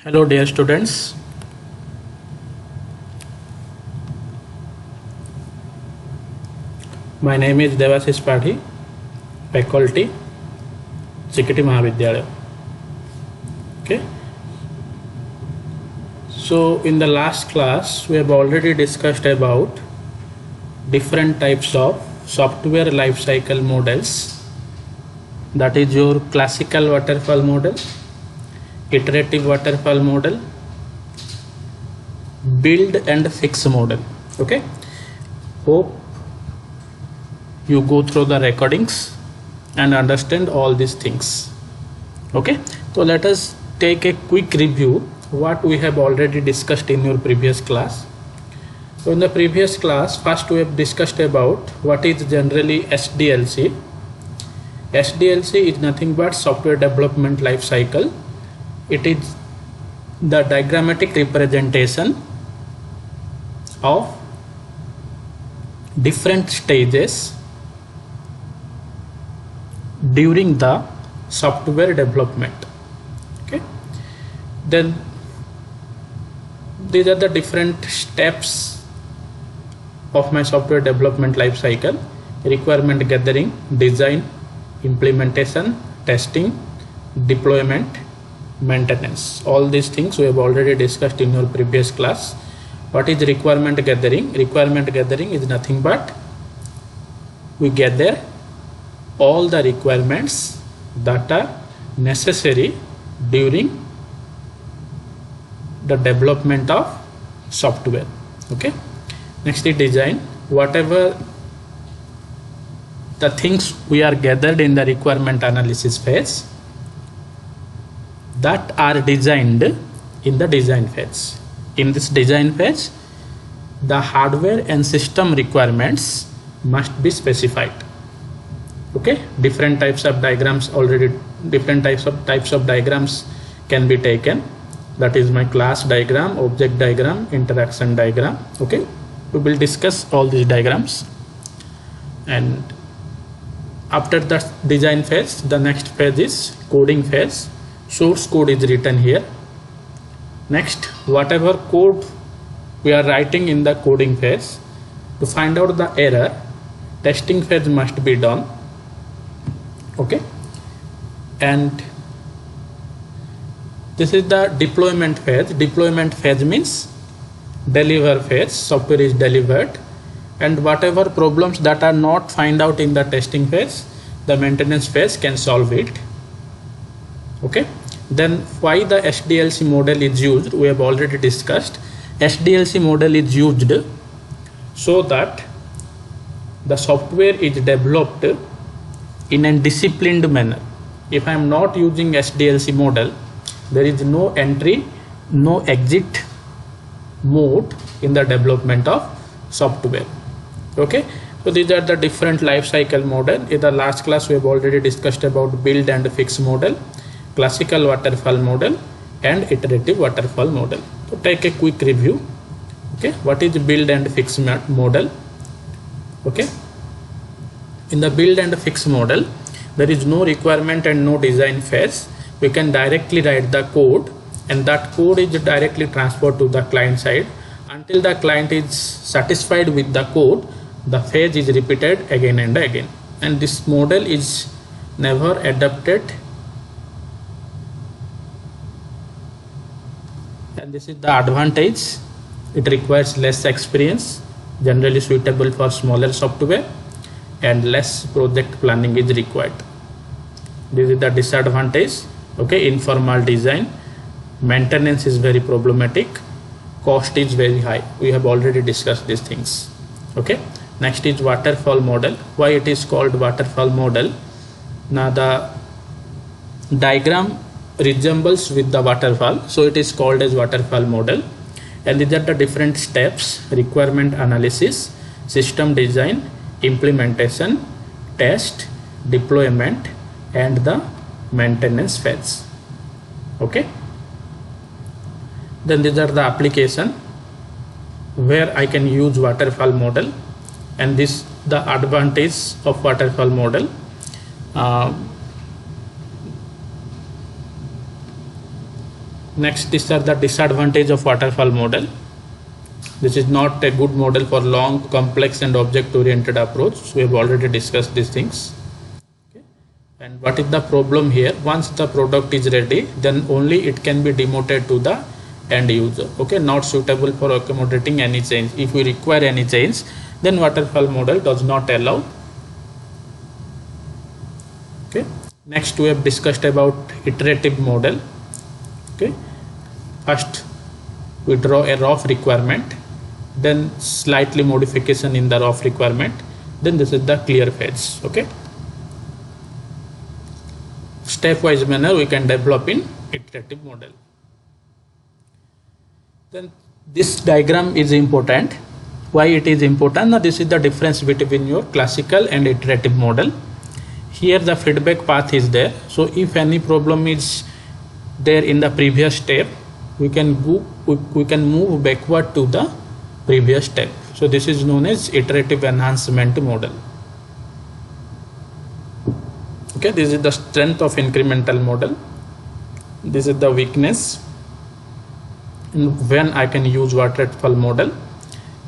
Hello dear students, my name is Devashish Padhi, faculty, CKT Mahavidyalaya. Okay. So in the last class we have already discussed about different types of software lifecycle models, that is your classical waterfall model, iterative waterfall model, build and fix model. Okay, hope you go through the recordings and understand all these things. Okay, so let us take a quick review what we have already discussed in your previous class. So in the previous class, first we have discussed about what is generally SDLC. SDLC is nothing but software development life cycle. It is the diagrammatic representation of different stages during the software development. Okay, then these are the different steps of my software development life cycle: requirement gathering, design, implementation, testing, deployment, maintenance. All these things we have already discussed in your previous class. What is requirement gathering? Requirement gathering is nothing but we gather all the requirements that are necessary during the development of software. Okay, next is design. Whatever the things we are gathered in the requirement analysis phase that are designed in the design phase. In this design phase, the hardware and system requirements must be specified. Okay, different types of diagrams already, different types of diagrams can be taken. That is my class diagram, object diagram, interaction diagram. Okay, we will discuss all these diagrams. And after the design phase, the next phase is coding phase. Source code is written here. Next, whatever code we are writing in the coding phase, to find out the error, testing phase must be done. Okay, and this is the deployment phase. Deployment phase means deliver phase. Software is delivered, and whatever problems that are not found out in the testing phase, the maintenance phase can solve it. Okay, then why the SDLC model is used, we have already discussed. SDLC model is used so that the software is developed in a disciplined manner. If I am not using SDLC model, there is no entry, no exit mode in the development of software. Okay, so these are the different life cycle model. In the last class we have already discussed about build and fix model, classical waterfall model, and iterative waterfall model. So take a quick review. Okay, what is build and fix model? Okay, in the build and fix model, there is no requirement and no design phase. We can directly write the code, and that code is directly transferred to the client side. Until the client is satisfied with the code, the phase is repeated again and again. And this model is never adapted, and this is the advantage. It requires less experience, generally suitable for smaller software, and less project planning is required. This is the disadvantage. Okay, informal design, maintenance is very problematic, cost is very high. We have already discussed these things. Okay, next is waterfall model. Why it is called waterfall model? Now the diagram resembles with the waterfall, so it is called as waterfall model. And these are the different steps: requirement analysis, system design, implementation, test, deployment, and the maintenance phase. Okay, then these are the application where I can use waterfall model, and this the advantage of waterfall model. Next, these are the disadvantage of waterfall model. This is not a good model for long, complex and object oriented approach. So we have already discussed these things. Okay. And what is the problem here? Once the product is ready, then only it can be demoted to the end user. Okay, not suitable for accommodating any change. If we require any change, then waterfall model does not allow. Okay. Next, we have discussed about iterative model. Okay. First, we draw a rough requirement, then slightly modification in the rough requirement, then this is the clear phase. Okay. Stepwise manner we can develop in iterative model. Then this diagram is important. Why it is important? Now this is the difference between your classical and iterative model. Here the feedback path is there. So if any problem is there in the previous step, we can move backward to the previous step. So this is known as iterative enhancement model. Okay, this is the strength of incremental model. This is the weakness when I can use waterfall model,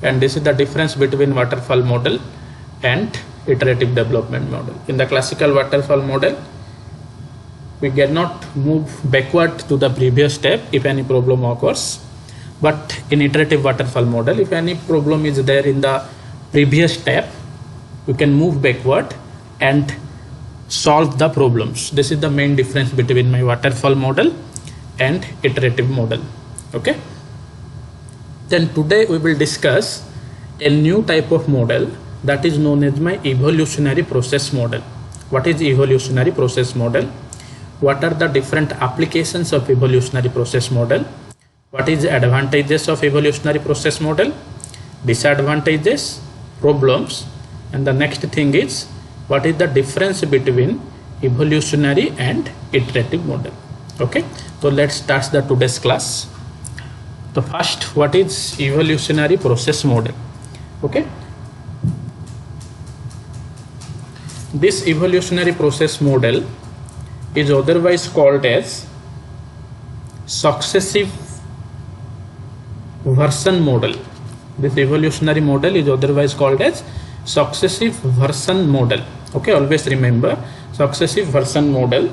and this is the difference between waterfall model and iterative development model. In the classical waterfall model, we cannot move backward to the previous step if any problem occurs, but in iterative waterfall model, if any problem is there in the previous step, we can move backward and solve the problems. This is the main difference between my waterfall model and iterative model. Okay, then today we will discuss a new type of model that is known as my evolutionary process model. What is evolutionary process model? What are the different applications of evolutionary process model? What is the advantages of evolutionary process model, disadvantages, problems, and the next thing is what is the difference between evolutionary and iterative model. Okay, so let's start the today's class. So first, what is evolutionary process model? Okay, this evolutionary process model is otherwise called as successive version model. This evolutionary model is otherwise called as successive version model. Okay, always remember successive version model.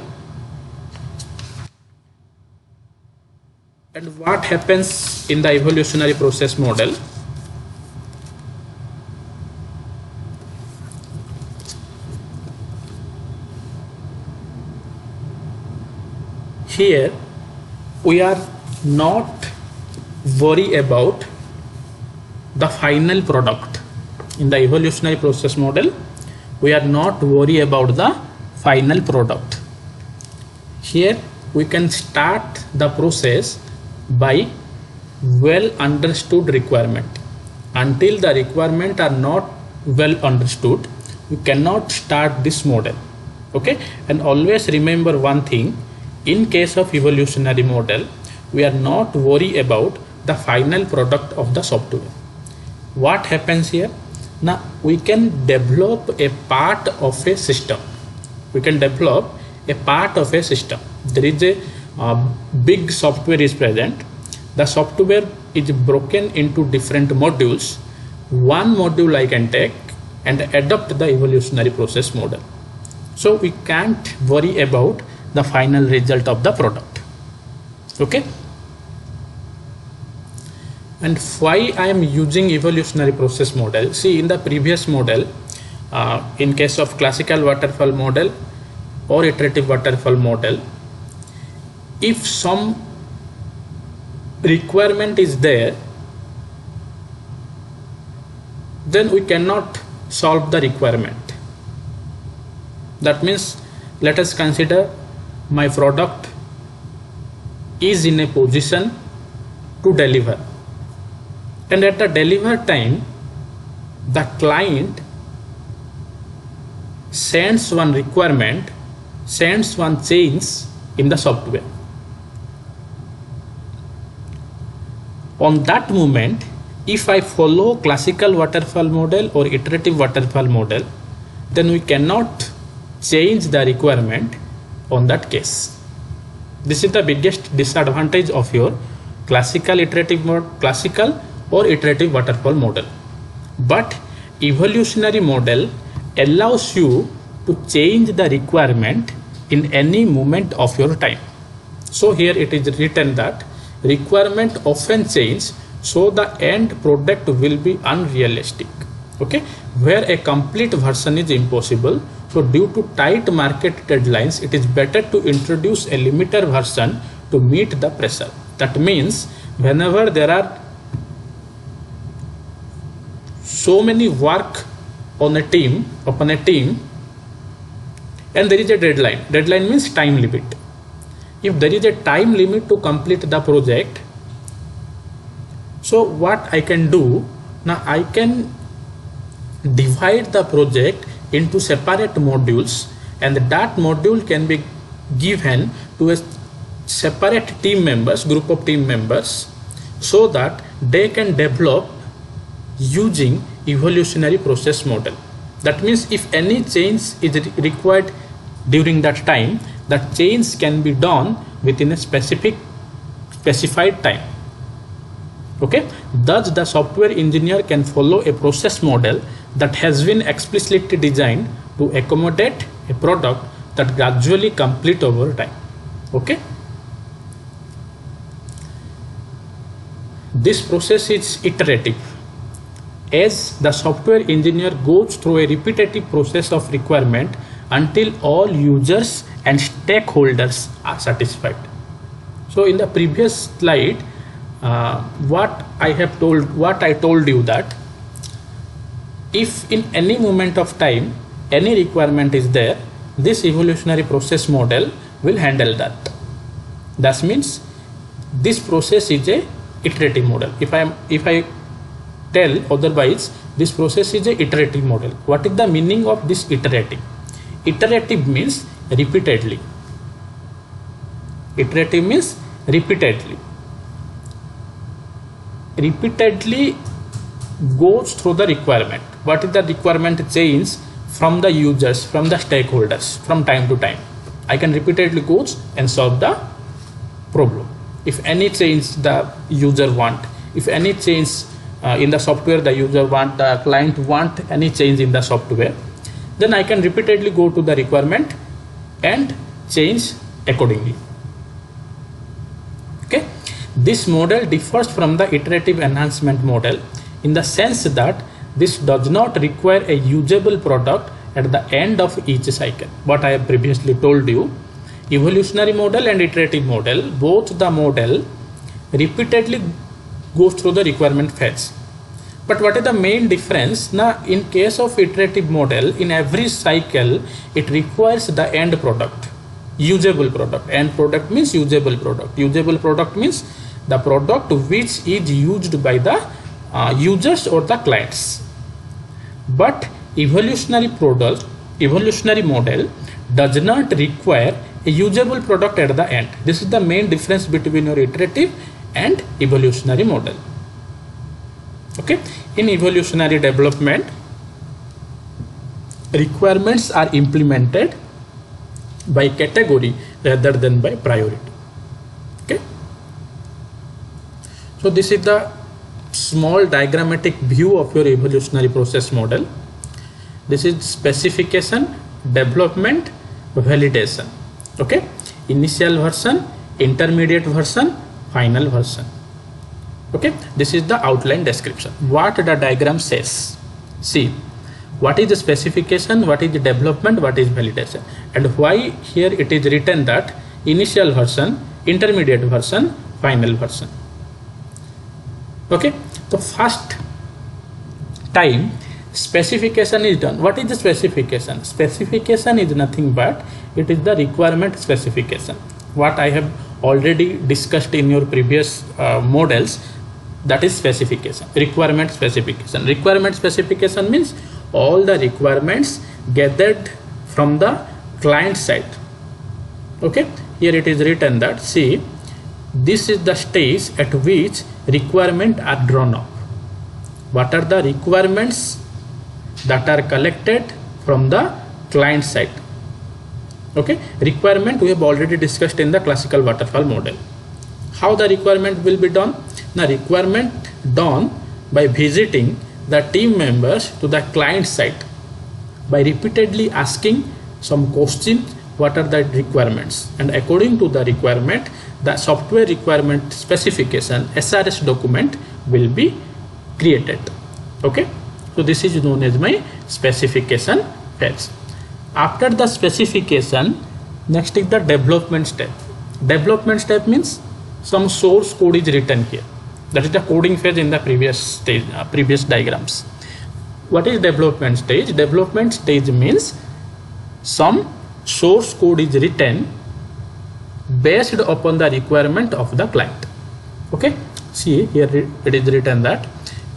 And what happens in the evolutionary process model? Here we are not worry about the final product. In the evolutionary process model, we are not worry about the final product. Here we can start the process by well understood requirement. Until the requirement are not well understood, we cannot start this model. Okay, and always remember one thing, in case of evolutionary model, we are not worry about the final product of the software. What happens here? Now we can develop a part of a system. We can develop a part of a system. There is a big software is present. The software is broken into different modules. One module I can take and adopt the evolutionary process model. So we can't worry about the final result of the product. Okay. And why I am using evolutionary process model? See, in the previous model, in case of classical waterfall model or iterative waterfall model, if some requirement is there, then we cannot solve the requirement. That means, let us consider my product is in a position to deliver, and at the deliver time the client sends one requirement, sends one change in the software. On that moment, if I follow classical waterfall model or iterative waterfall model, then we cannot change the requirement on that case. This is the biggest disadvantage of your classical or iterative waterfall model. But evolutionary model allows you to change the requirement in any moment of your time. So here it is written that requirement often change, so the end product will be unrealistic. Okay, where a complete version is impossible. So due to tight market deadlines, it is better to introduce a limiter version to meet the pressure. That means whenever there are so many work on a team, and there is a deadline means time limit. If there is a time limit to complete the project, so what I can do now, I can divide the project into separate modules, and that module can be given to a separate group of team members, so that they can develop using evolutionary process model. That means if any change is required during that time, that change can be done within a specified time. Okay, thus the software engineer can follow a process model that has been explicitly designed to accommodate a product that gradually complete over time. Okay, this process is iterative, as the software engineer goes through a repetitive process of requirement until all users and stakeholders are satisfied. So in the previous slide, what I told you that if in any moment of time any requirement is there, this evolutionary process model will handle that. That means this process is a iterative model. If I tell otherwise, this process is a iterative model. What is the meaning of this iterative? Iterative means repeatedly. Iterative means repeatedly. Repeatedly goes through the requirement. What is the requirement change from the users, from the stakeholders, from time to time? I can repeatedly go and solve the problem. If any change the user want, if any change in the software the user want, the client want any change in the software, then I can repeatedly go to the requirement and change accordingly. Okay, this model differs from the iterative enhancement model in the sense that this does not require a usable product at the end of each cycle. What I have previously told you, evolutionary model and iterative model, both the model repeatedly goes through the requirement phase. But what is the main difference? Now, in case of iterative model, in every cycle, it requires the end product, usable product. End product means usable product. Usable product means the product which is used by the users or the clients. But evolutionary model does not require a usable product at the end. This is the main difference between your iterative and evolutionary model. Okay, in evolutionary development, requirements are implemented by category rather than by priority. Okay, so this is the small diagrammatic view of your evolutionary process model. This is specification, development, validation. Okay, initial version, intermediate version, final version. Okay, this is the outline description. What the diagram says. See, what is the specification, what is the development, what is validation, and why here it is written that initial version, intermediate version, final version. Okay, the first time specification is done. What is the specification? Specification is nothing but it is the requirement specification. What I have already discussed in your previous models, that is specification. Requirement specification. Requirement specification means all the requirements gathered from the client side. Okay, here it is written that, see, this is the stage at which requirements are drawn up. What are the requirements that are collected from the client side? Okay, requirement we have already discussed in the classical waterfall model. How the requirement will be done? The requirement done by visiting the team members to the client site by repeatedly asking some questions, what are the requirements, and according to the requirement, the software requirement specification SRS document will be created. Okay, so this is known as my specification phase. After the specification, next is the development step. Development step means some source code is written here. That is the coding phase in the previous stage, previous diagrams. What is development stage? Development stage means some source code is written based upon the requirement of the client. Okay, see here it is written that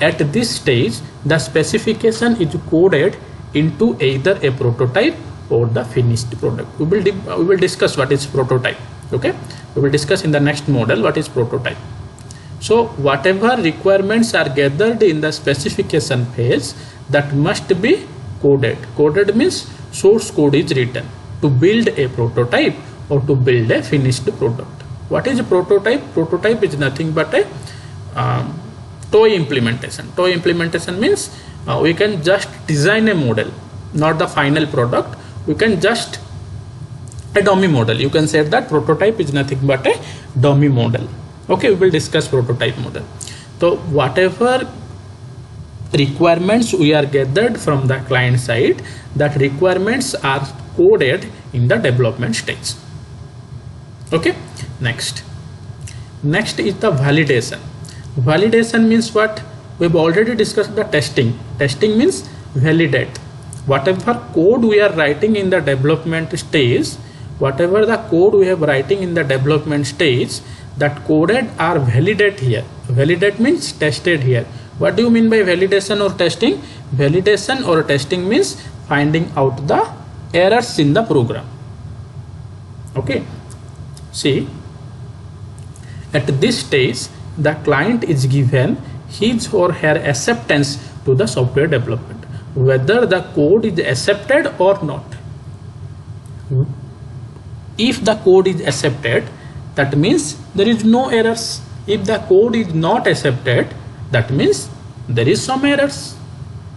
at this stage the specification is coded into either a prototype or the finished product. We will discuss what is prototype. Okay, we will discuss in the next model what is prototype. So whatever requirements are gathered in the specification phase, that must be coded. Coded means source code is written to build a prototype or to build a finished product. What is a prototype? Prototype is nothing but a toy implementation. Toy implementation means we can just design a model, not the final product. We can just a dummy model. You can say that prototype is nothing but a dummy model. Okay, we will discuss prototype model. So whatever requirements we are gathered from the client side, that requirements are coded in the development stage. Okay, next is the validation. Validation means what? We have already discussed the testing. Testing means validate. Whatever code we are writing in the development stage, whatever the code we have writing in the development stage, that coded are validate here. Validate means tested here. What do you mean by validation or testing? Validation or testing means finding out the errors in the program. Okay, see, at this stage the client is given his or her acceptance to the software development, whether the code is accepted or not. If the code is accepted, that means there is no errors. If the code is not accepted, that means there is some errors.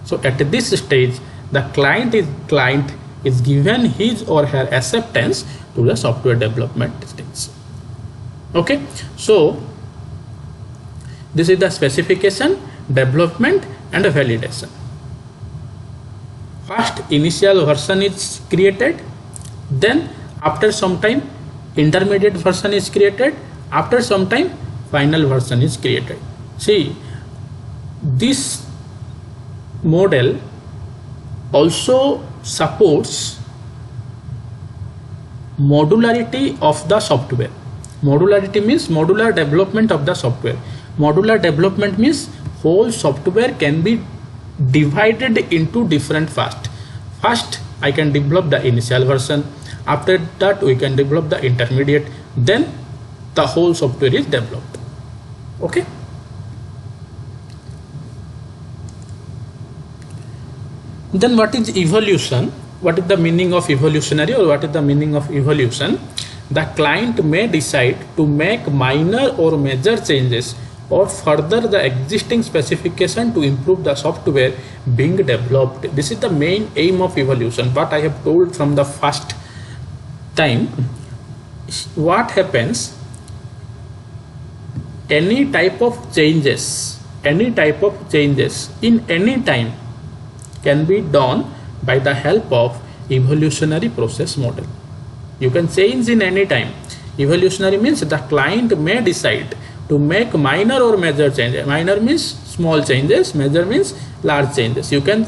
So at this stage the client is given his or her acceptance to the software development stage. Okay, so this is the specification, development and validation. First initial version is created, then after some time intermediate version is created, after some time final version is created. See, this model also supports modularity of the software. Modularity means modular development of the software. Modular development means whole software can be divided into different parts. First I can develop the initial version, after that we can develop the intermediate, then the whole software is developed. Okay, then what is evolution? What is the meaning of evolutionary, or what is the meaning of evolution? The client may decide to make minor or major changes or further the existing specification to improve the software being developed. This is the main aim of evolution, what I have told from the first time. What happens? Any type of changes in any time can be done by the help of evolutionary process model. You can change in any time. Evolutionary means the client may decide to make minor or major changes. Minor means small changes, major means large changes. You can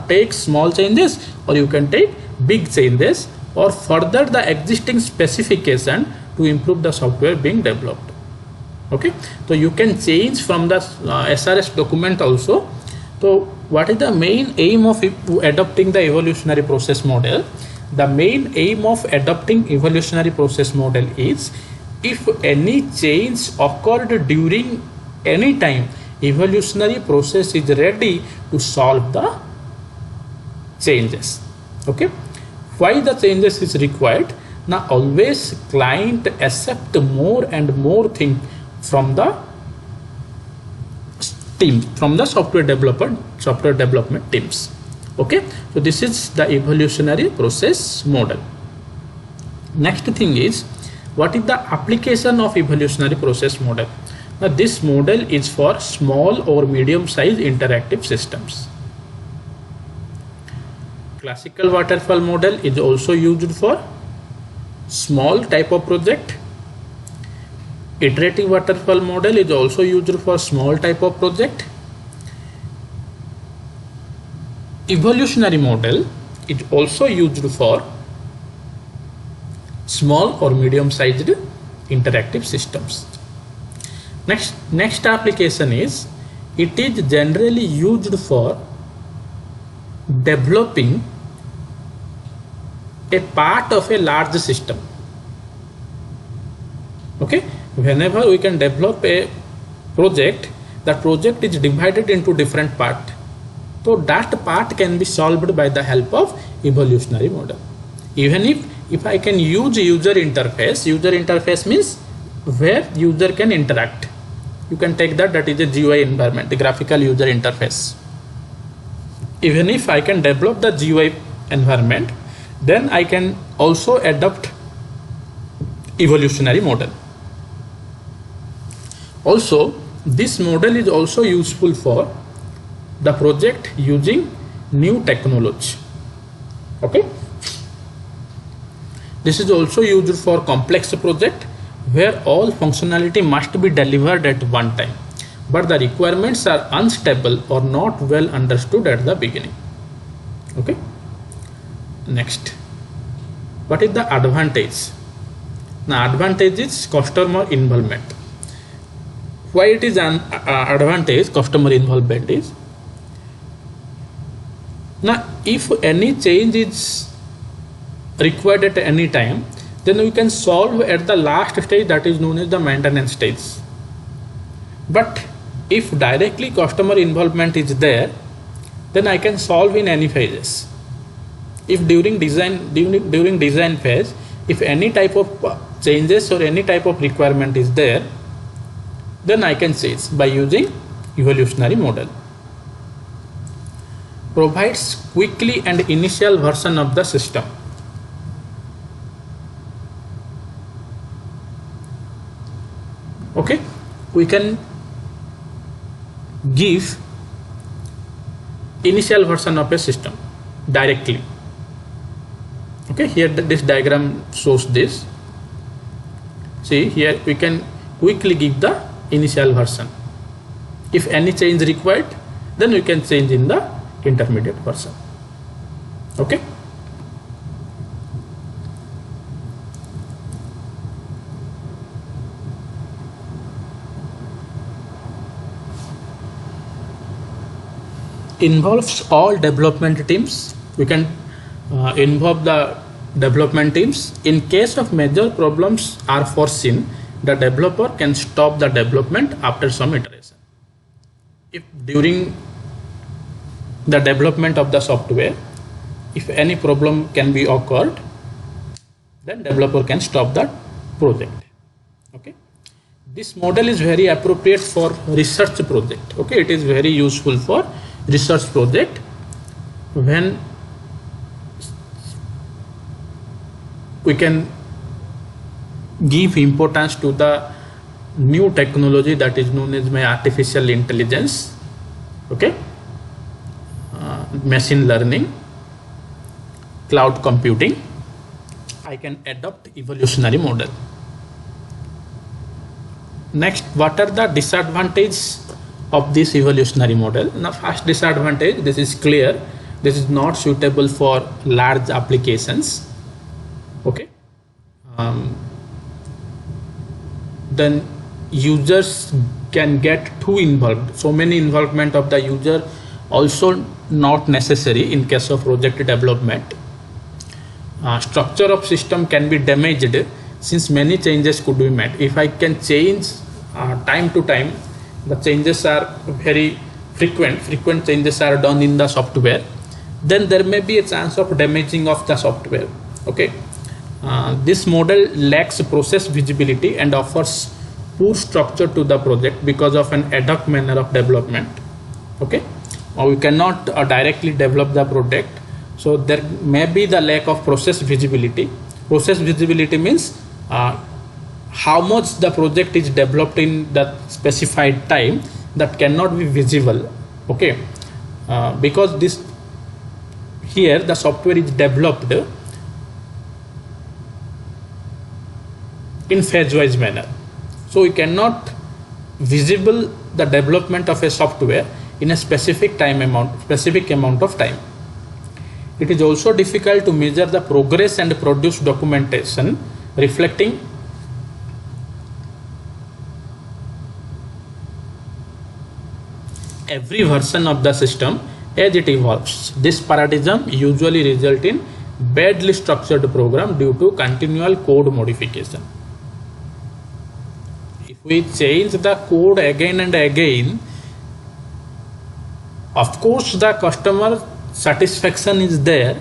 take small changes or you can take big changes or further the existing specification to improve the software being developed. Okay, so you can change from the SRS document also. So what is the main aim of adopting the evolutionary process model? The main aim of adopting evolutionary process model is, if any change occurred during any time, evolutionary process is ready to solve the changes. Okay, why the changes is required? Now always client accept more and more thing from the team, from the software development teams. Okay, so this is the evolutionary process model. Next thing is, what is the application of evolutionary process model? Now this model is for small or medium sized interactive systems. Classical waterfall model is also used for small type of project. Iterative waterfall model is also used for small type of project. Evolutionary model is also used for small or medium sized interactive systems. Next application is, it is generally used for developing a part of a large system. Okay, whenever we can develop a project, that project is divided into different parts. So that part can be solved by the help of evolutionary model. Even if I can use user interface means where user can interact. You can take that is a GUI environment, the graphical user interface. Even if I can develop the GUI environment, then I can also adopt evolutionary model. Also, this model is also useful for the project using new technology. Okay, this is also used for complex project where all functionality must be delivered at one time, but the requirements are unstable or not well understood at the beginning. Okay, next, what is the advantage? Now advantage is customer involvement. Why it is an advantage? Customer involvement is, now if any change is required at any time, then we can solve at the last stage, that is known as the maintenance stage. But if directly customer involvement is there, then I can solve in any phases. If during design phase, if any type of changes or any type of requirement is there, then I can change by using evolutionary model. Provides quickly and initial version of the system. Okay, we can give initial version of a system directly. Okay, here this diagram shows this. See, here we can quickly give the initial version. If any change required, then we can change in the intermediate version. Okay, involves all development teams. We can involve the development teams. In case of major problems are foreseen, the developer can stop the development after some iteration. If during the development of the software, if any problem can be occurred, then developer can stop that project. Okay, this model is very appropriate for research project. Okay, it is very useful for research project when we can give importance to the new technology that is known as artificial intelligence. Okay, machine learning, cloud computing. I can adopt evolutionary model. Next, what are the disadvantages of this evolutionary model? Now, first disadvantage, this is clear, this is not suitable for large applications. Okay, then users can get too involved. So many involvement of the user also not necessary in case of project development. Structure of system can be damaged since many changes could be made. If I can change time to time, the changes are very frequent changes are done in the software, then there may be a chance of damaging of the software. Okay, This model lacks process visibility and offers poor structure to the project because of an ad hoc manner of development. Okay, we cannot directly develop the product, so there may be the lack of process visibility. Process visibility means how much the project is developed in that specified time, that cannot be visible. Okay, because this here the software is developed in phase wise manner, so we cannot visible the development of a software in a specific amount of time. It is also difficult to measure the progress and produce documentation reflecting every version of the system as it evolves. This paradigm usually results in badly structured program due to continual code modification. If we change the code again and again, of course the customer satisfaction is there,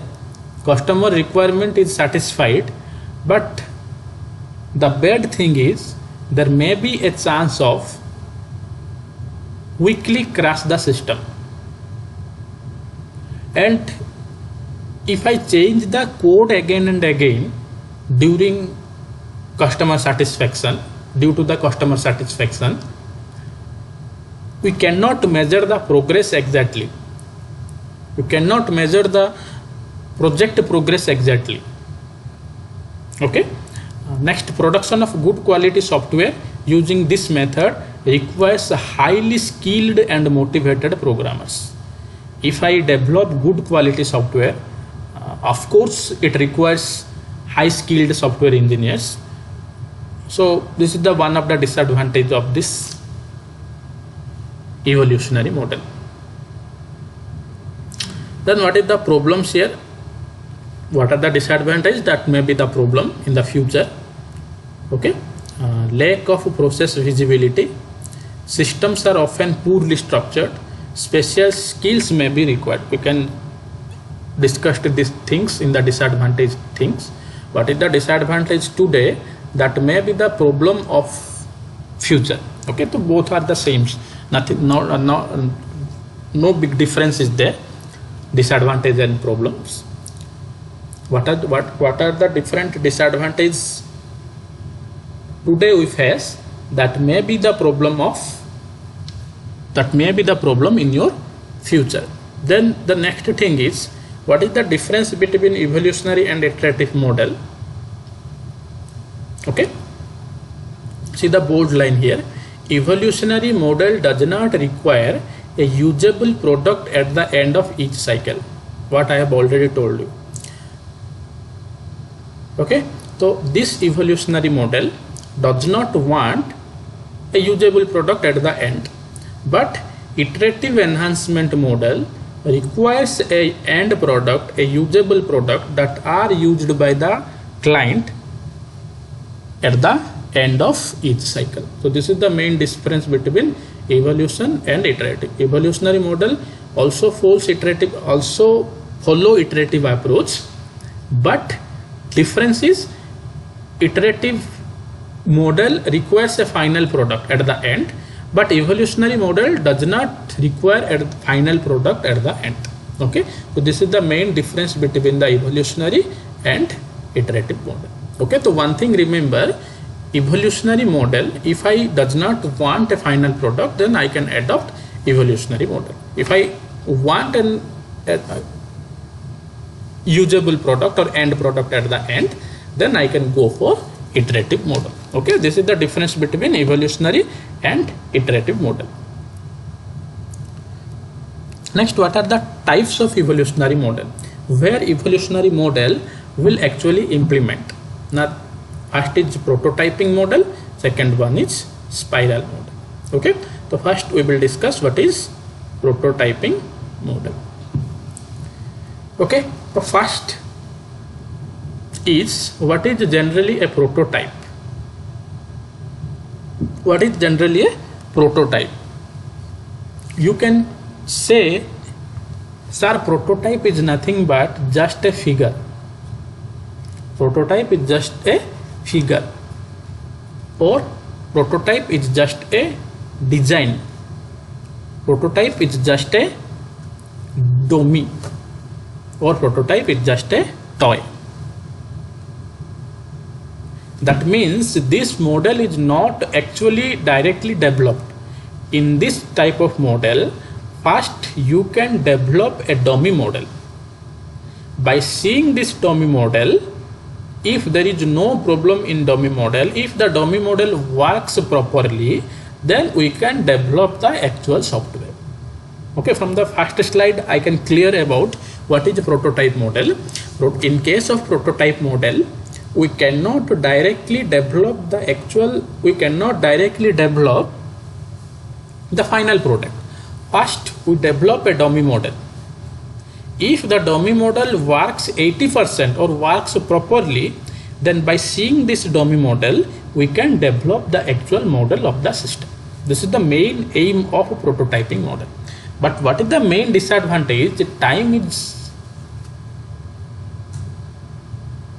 customer requirement is satisfied, but the bad thing is there may be a chance of weakly crash the system. And if I change the code again and again during customer satisfaction, due to the customer satisfaction, we cannot measure the progress exactly. You cannot measure the project progress exactly. Okay. Next, production of good quality software using this method requires highly skilled and motivated programmers. If I develop good quality software, of course it requires high skilled software engineers. So this is the one of the disadvantage of this evolutionary model. Then what is the problems here? What are the disadvantages that may be the problem in the future? Okay, lack of process visibility. Systems are often poorly structured. Special skills may be required. We can discuss these things in the disadvantage things. What is the disadvantage today? That may be the problem of future. Okay, so both are the same. Nothing, no big difference is there. Disadvantage and problems. What are the different disadvantages today we face? That may be the problem in your future. Then the next thing is, what is the difference between evolutionary and iterative model? Okay, see the bold line here. Evolutionary model does not require a usable product at the end of each cycle. What I have already told you. Okay, so this evolutionary model does not want a usable product at the end, but iterative enhancement model requires a end product, a usable product that are used by the client at the end of each cycle. So this is the main difference between evolution and iterative. Evolutionary model also follow iterative approach, but difference is iterative model requires a final product at the end, but evolutionary model does not require a final product at the end. Okay, so this is the main difference between the evolutionary and iterative model. Okay, so one thing remember, evolutionary model, if I does not want a final product, then I can adopt evolutionary model. If I want a usable product or end product at the end, then I can go for iterative model. Okay, this is the difference between evolutionary and iterative model. Next, what are the types of evolutionary model? Where evolutionary model will actually implement. Now, first is prototyping model, second one is spiral model. Okay, so first we will discuss what is prototyping model. Okay, so first is what is generally a prototype. What is generally a prototype? You can say, sir, prototype is nothing but just a figure. Prototype is just a figure, or prototype is just a design. Prototype is just a dummy, or prototype is just a toy. That means this model is not actually directly developed. In this type of model, first you can develop a dummy model. By seeing this dummy model, if there is no problem in dummy model, if the dummy model works properly, then we can develop the actual software. Okay, from the first slide I can clear about what is a prototype model. In case of prototype model, we cannot directly develop the final product. First we develop a dummy model. If the dummy model works 80% or works properly, then by seeing this dummy model, we can develop the actual model of the system. This is the main aim of a prototyping model. But what is the main disadvantage? The time is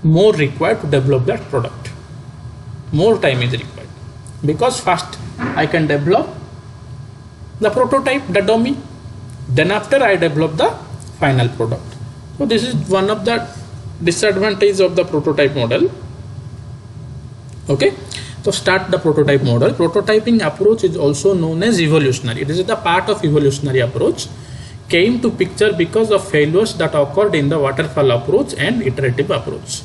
more required to develop that product. More time is required, because first I can develop the prototype, the dummy, then after I develop the final product. So this is one of the disadvantages of the prototype model. Okay, so start the prototype model. Prototyping approach is also known as evolutionary. It is the part of evolutionary approach, came to picture because of failures that occurred in the waterfall approach and iterative approach.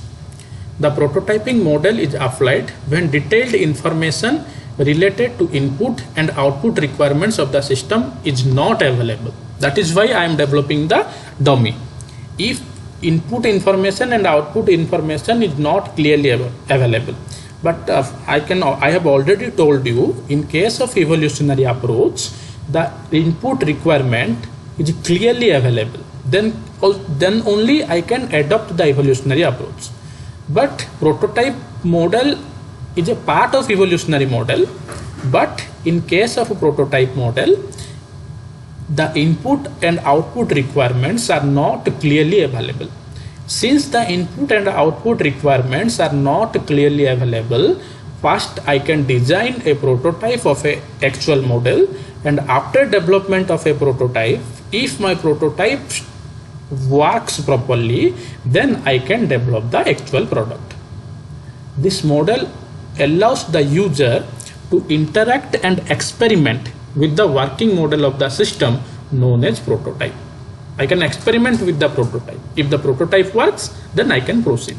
The prototyping model is applied when detailed information related to input and output requirements of the system is not available. That is why I am developing the dummy. If input information and output information is not clearly available, but I have already told you, in case of evolutionary approach, the input requirement is clearly available, then only I can adopt the evolutionary approach. But prototype model is a part of evolutionary model, but in case of a prototype model, the input and output requirements are not clearly available. Since the input and output requirements are not clearly available, first I can design a prototype of an actual model, and after development of a prototype, if my prototype works properly, then I can develop the actual product. This model allows the user to interact and experiment with the working model of the system known as prototype. I can experiment with the prototype. If the prototype works, then I can proceed.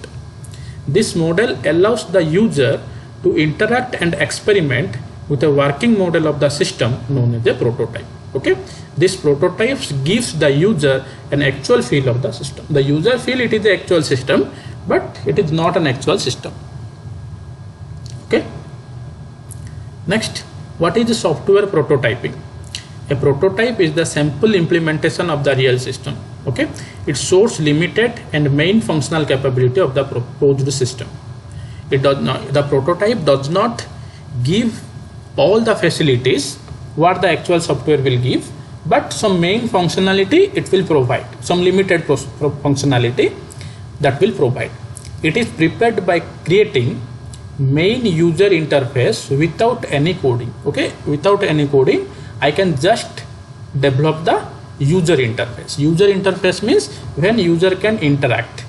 This model allows the user to interact and experiment with a working model of the system known as a prototype. Okay, this prototype gives the user an actual feel of the system. The user feel it is the actual system, but it is not an actual system. Okay. Next, what is the software prototyping? A prototype is the sample implementation of the real system. Okay, it shows limited and main functional capability of the proposed system. The prototype does not give all the facilities what the actual software will give, but some main functionality it will provide, some limited functionality that will provide. It is prepared by creating main user interface without any coding. Okay, without any coding, I can just develop the user interface. User interface means when user can interact.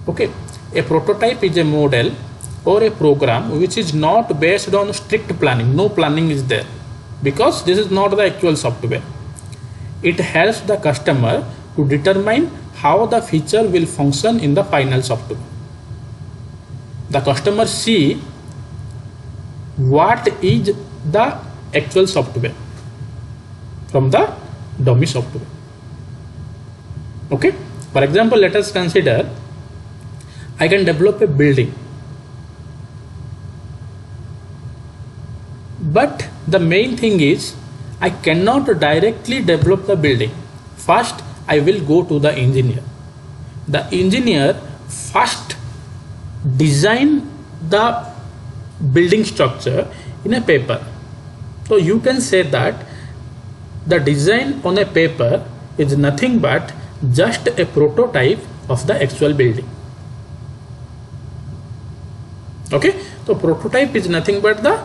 Okay, a prototype is a model or a program which is not based on strict planning. No planning is there, because this is not the actual software. It helps the customer to determine how the feature will function in the final software. The customer see what is the actual software from the dummy software. Okay, for example, let us consider I can develop a building, but the main thing is I cannot directly develop the building. First I will go to the engineer. The engineer first design the building structure in a paper. So you can say that the design on a paper is nothing but just a prototype of the actual building. Okay, so prototype is nothing but the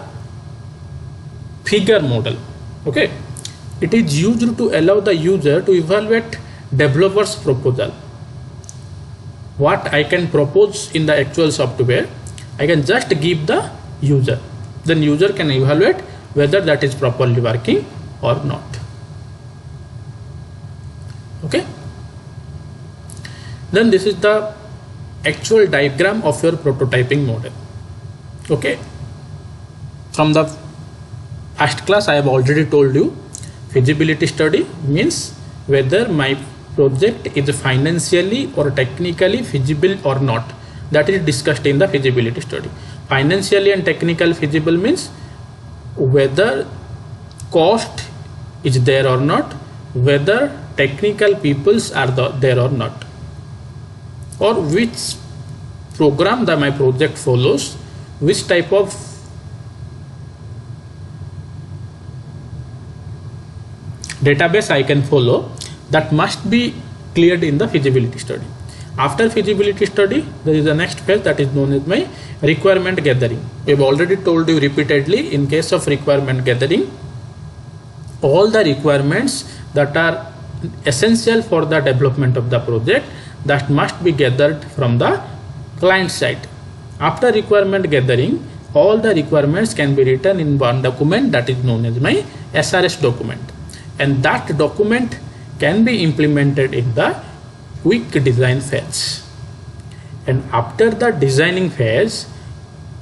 figure model. Okay, it is used to allow the user to evaluate developer's proposal. What I can propose in the actual software, I can just give the user, then user can evaluate whether that is properly working or not. Okay, then this is the actual diagram of your prototyping model. Okay, from the first class I have already told you, feasibility study means whether my project is financially or technically feasible or not. That is discussed in the feasibility study. Financially and technical feasible means whether cost is there or not, whether technical peoples are there or not, or which program that my project follows, which type of database I can follow, that must be cleared in the feasibility study. After feasibility study, there is the next phase that is known as my requirement gathering. We have already told you repeatedly, in case of requirement gathering, all the requirements that are essential for the development of the project, that must be gathered from the client side. After requirement gathering, all the requirements can be written in one document that is known as my SRS document, and that document can be implemented in the quick design phase. And after the designing phase,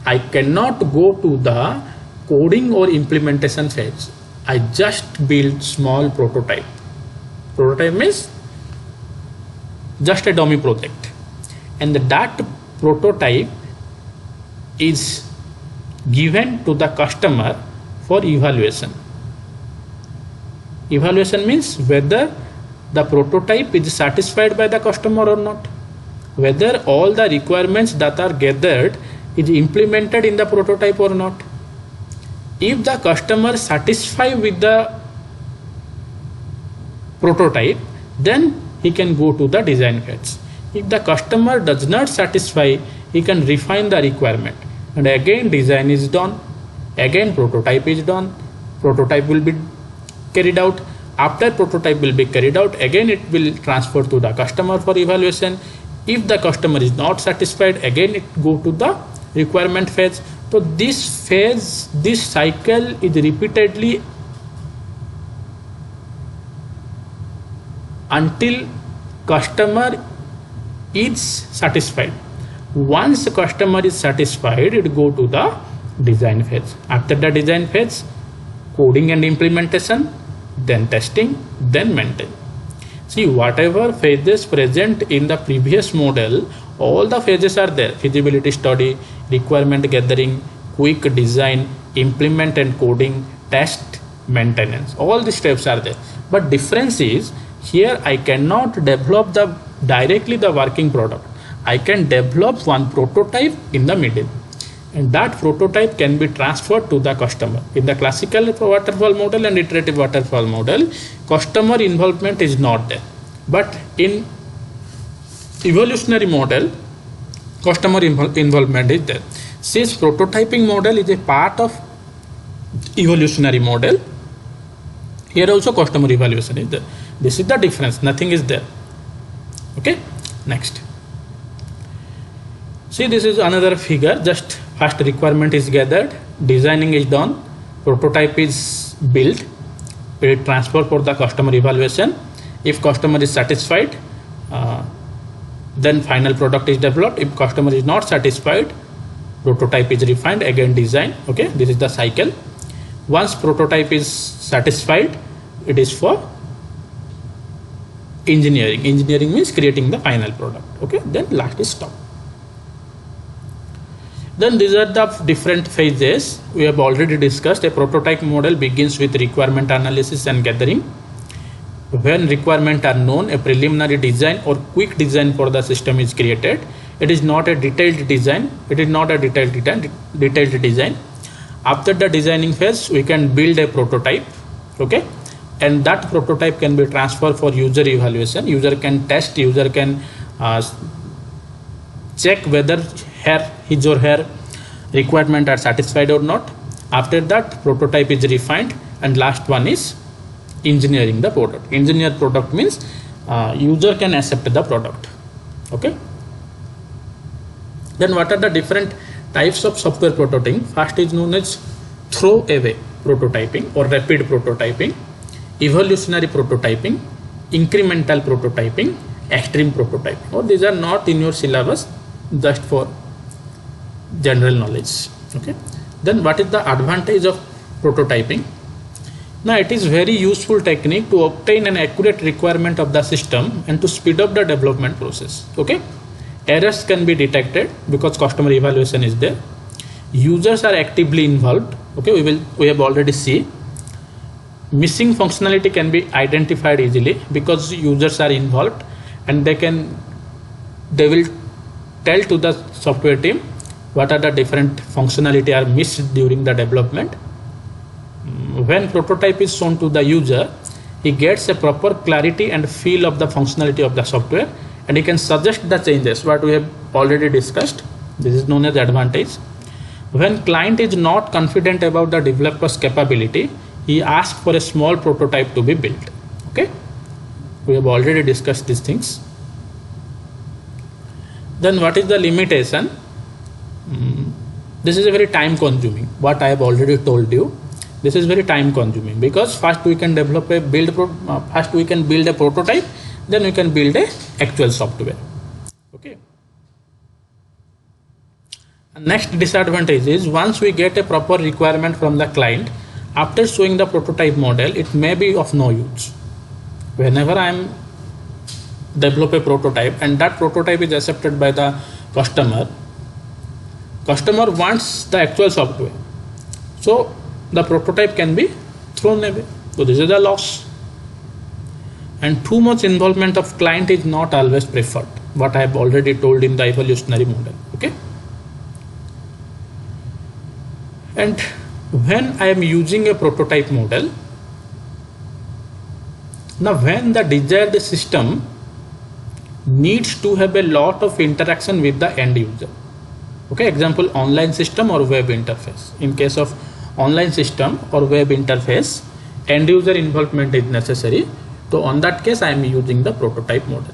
I cannot go to the coding or implementation phase. I just build small prototype. Prototype means just a dummy project, and that prototype is given to the customer for evaluation. Evaluation means whether the prototype is satisfied by the customer or not, whether all the requirements that are gathered is implemented in the prototype or not. If the customer satisfied with the prototype, then he can go to the design phase. If the customer does not satisfy, he can refine the requirement, and again design is done, again prototype is done, prototype will be carried out. After prototype will be carried out, again it will transfer to the customer for evaluation. If the customer is not satisfied, again it go to the requirement phase. So this phase, this cycle is repeatedly until customer is satisfied. Once the customer is satisfied, it go to the design phase. After the design phase, coding and implementation, then testing, then maintenance. See, whatever phases present in the previous model, all the phases are there: feasibility study, requirement gathering, quick design, implement and coding, test, maintenance. All the steps are there. But difference is, here I cannot develop directly the working product. I can develop one prototype in the middle, and that prototype can be transferred to the customer. In the classical waterfall model and iterative waterfall model, customer involvement is not there, but in evolutionary model, customer involvement is there. Since prototyping model is a part of evolutionary model, here also customer evaluation is there. This is the difference, nothing is there. Okay, next. See, this is another figure. Just first requirement is gathered, designing is done, prototype is built, it transfer for the customer evaluation. If customer is satisfied, then final product is developed. If customer is not satisfied, prototype is refined, again design. Okay, this is the cycle. Once prototype is satisfied, it is for engineering. Engineering means creating the final product. Okay, then last is stop. Then these are the different phases we have already discussed. A prototype model begins with requirement analysis and gathering. When requirements are known, a preliminary design or quick design for the system is created. It is not a detailed design. It is not a detailed design. After the designing phase, we can build a prototype. Okay, and that prototype can be transferred for user evaluation. User can test, user can check whether his or her requirement are satisfied or not. After that, prototype is refined, and last one is engineering the product. Engineer product means user can accept the product. Okay. Then what are the different types of software prototyping? First is known as throwaway prototyping or rapid prototyping, evolutionary prototyping, incremental prototyping, extreme prototyping. Or these are not in your syllabus, just for general knowledge. Okay. Then what is the advantage of prototyping? Now it is very useful technique to obtain an accurate requirement of the system and to speed up the development process. Okay. Errors can be detected because customer evaluation is there. Users are actively involved. Okay, we have already seen. Missing functionality can be identified easily because users are involved, and they will tell to the software team what are the different functionality are missed during the development. When prototype is shown to the user, he gets a proper clarity and feel of the functionality of the software, and he can suggest the changes what we have already discussed. This is known as advantage. When client is not confident about the developer's capability, he asks for a small prototype to be built. Okay, we have already discussed these things. Then what is the limitation? This is a very time consuming. What I have already told you, this is very time consuming because first we can develop a first we can build a prototype, then we can build a actual software. Okay. Next disadvantage is once we get a proper requirement from the client, after showing the prototype model, it may be of no use. Whenever I am develop a prototype and that prototype is accepted by the customer wants the actual software, so the prototype can be thrown away. So this is a loss. And too much involvement of client is not always preferred, what I have already told in the evolutionary model. Okay. And when I am using a prototype model, now when the desired system needs to have a lot of interaction with the end user. Okay, example, online system or web interface. In case of online system or web interface, end user involvement is necessary. So on that case, I am using the prototype model.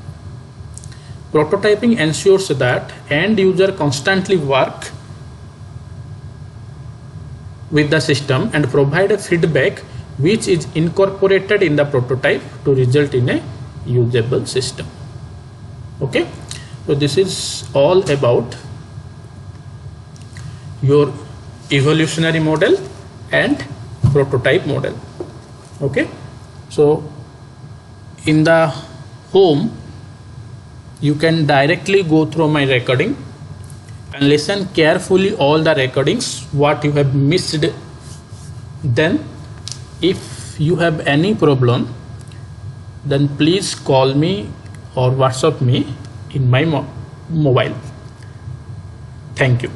Prototyping ensures that end user constantly work with the system and provide a feedback which is incorporated in the prototype to result in a usable system. Okay, so this is all about your evolutionary model and prototype model. Okay, so in the home you can directly go through my recording and listen carefully all the recordings what you have missed. Then if you have any problem, then please call me or WhatsApp me in my mobile. Thank you.